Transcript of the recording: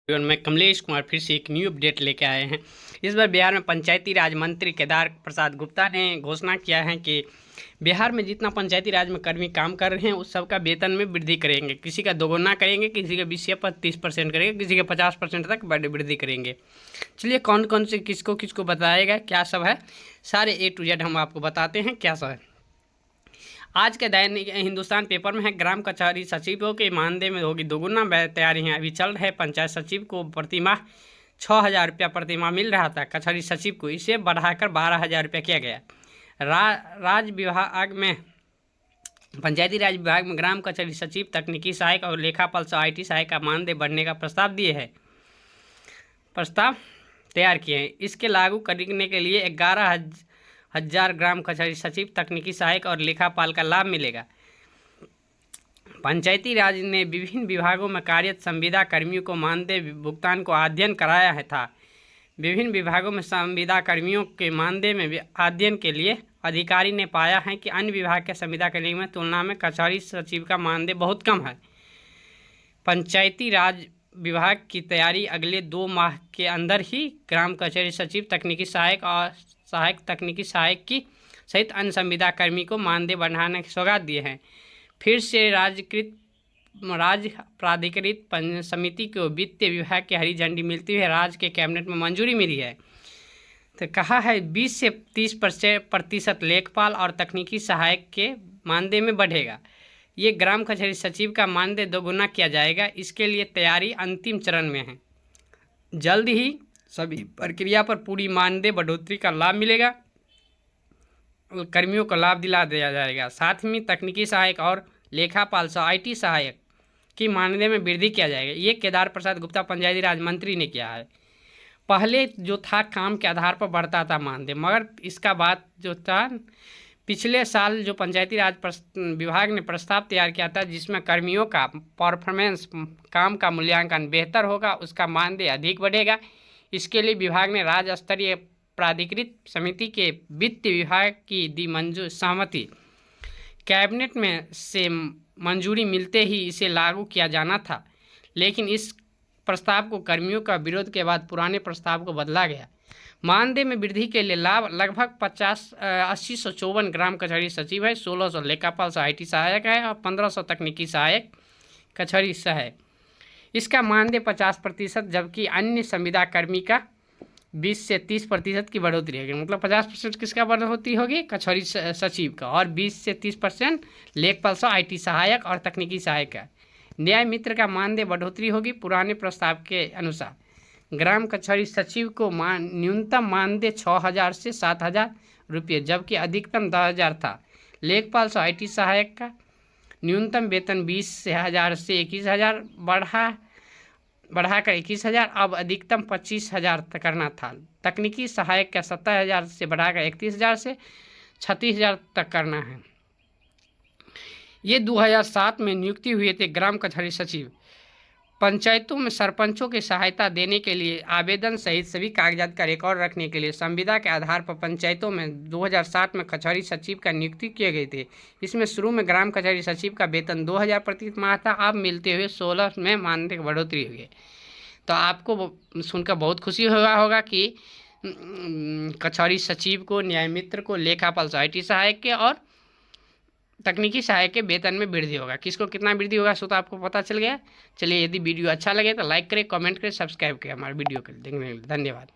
मैं कमलेश कुमार फिर से एक न्यू अपडेट लेके आए हैं। इस बार बिहार में पंचायती राज मंत्री केदार प्रसाद गुप्ता ने घोषणा किया है कि बिहार में जितना पंचायती राज में कर्मी काम कर रहे हैं उस सबका वेतन में वृद्धि करेंगे। किसी का दोगुना करेंगे, किसी का 20 या 30% करेंगे, किसी का 50% तक वृद्धि करेंगे। चलिए कौन कौन से किसको किसको बताएगा, क्या सब है, सारे A to Z हम आपको बताते हैं क्या सब है। आज के दैनिक हिंदुस्तान पेपर में है, ग्राम कचहरी सचिवों के मानदेय में होगी दोगुना तैयारियां अभी चल रहे। पंचायत सचिव को प्रतिमाह 6,000 रुपया प्रतिमाह मिल रहा था कचहरी सचिव को, इसे बढ़ाकर 12,000 रुपया किया गया। राज विभाग में पंचायती राज विभाग में ग्राम कचहरी सचिव, तकनीकी सहायक और लेखापाल IT सहायक का मानदेय बढ़ने का प्रस्ताव तैयार किए हैं। इसके लागू करने के लिए 11,000 ग्राम कचहरी सचिव, तकनीकी सहायक और लेखापाल का लाभ मिलेगा। पंचायती राज ने विभिन्न विभागों में कार्यरत संविदा कर्मियों को मानदेय भुगतान को अध्ययन कराया है था। विभिन्न विभागों में संविदा कर्मियों के मानदेय में अध्ययन के लिए अधिकारी ने पाया है कि अन्य विभाग के संविदा कर्मियों में तुलना में कचहरी सचिव का मानदेय बहुत कम है। पंचायती राज विभाग की तैयारी अगले 2 माह के अंदर ही ग्राम कचहरी सचिव, तकनीकी सहायक और तकनीकी सहायक की सहित अन्य संविदा कर्मी को मानदेय बढ़ाने की सौगात दिए हैं। फिर से राज्य प्राधिकृत समिति को वित्त विभाग की हरी झंडी मिलती हुई राज्य के कैबिनेट में मंजूरी मिली है। तो कहा है 20 से 30% लेखपाल और तकनीकी सहायक के मानदेय में बढ़ेगा। ये ग्राम कचहरी सचिव का मानदेय दोगुना किया जाएगा। इसके लिए तैयारी अंतिम चरण में है। जल्द ही सभी प्रक्रिया पर पूरी मानदेय बढ़ोतरी का लाभ मिलेगा, कर्मियों को लाभ दिला दिया जाएगा। साथ ही तकनीकी सहायक और लेखापाल IT सहायक की मानदेय में वृद्धि किया जाएगा। ये केदार प्रसाद गुप्ता पंचायती राज मंत्री ने किया है। पहले जो था काम के आधार पर बढ़ता था मानदेय, मगर इसका बाद जो था पिछले साल जो पंचायती राज विभाग ने प्रस्ताव तैयार किया था जिसमें कर्मियों का परफॉर्मेंस, काम का मूल्यांकन बेहतर होगा, उसका मानदेय अधिक बढ़ेगा। इसके लिए विभाग ने राज्य स्तरीय प्राधिकृत समिति के वित्त विभाग की दी सहमति। कैबिनेट में से मंजूरी मिलते ही इसे लागू किया जाना था, लेकिन इस प्रस्ताव को कर्मियों का विरोध के बाद पुराने प्रस्ताव को बदला गया। मानदेय में वृद्धि के लिए लाभ लगभग 80,54 ग्राम कचहरी सचिव है, 1,600 लेखापाल IT सहायक है और 1,500 तकनीकी सहायक कचहरी सहायक। इसका मानदेय 50%, जबकि अन्य संविदा कर्मी का 20 से 30% की बढ़ोतरी होगी। मतलब 50% किसका बढ़ोतरी होगी? कचहरी सचिव का, और 20 से 30% लेखपाल IT सहायक और तकनीकी सहायक का। न्याय मित्र का मानदेय बढ़ोतरी होगी पुराने प्रस्ताव के अनुसार। ग्राम कचहरी सचिव को न्यूनतम मानदेय 6,000 से 7,000 रुपये, जबकि अधिकतम 10,000 था। लेखपाल IT सहायक का न्यूनतम वेतन 20,000 से 21,000 बढ़ाकर 21,000, अब अधिकतम 25,000 तक करना था। तकनीकी सहायक का 17,000 से बढ़ाकर 31,000 से 36,000 तक करना है। ये 2007 में नियुक्ति हुए थे ग्राम कचहरी सचिव। पंचायतों में सरपंचों की सहायता देने के लिए आवेदन सहित सभी कागजात का रिकॉर्ड रखने के लिए संविदा के आधार पर पंचायतों में 2007 में कचहरी सचिव का नियुक्ति किए गए थे। इसमें शुरू में ग्राम कचहरी सचिव का वेतन 2,000 प्रति माह था, अब मिलते हुए 16 में मानदेय की बढ़ोतरी हुई। तो आपको सुनकर बहुत खुशी होगा कि कचहरी सचिव को, न्याय मित्र को, लेखापाल IT सहायक के और तकनीकी सहायक के वेतन में वृद्धि होगा। किसको कितना वृद्धि होगा सो तो आपको पता चल गया। चलिए, यदि वीडियो अच्छा लगे तो लाइक करें, कमेंट करें, सब्सक्राइब करें हमारे वीडियो के देखने के लिए। धन्यवाद।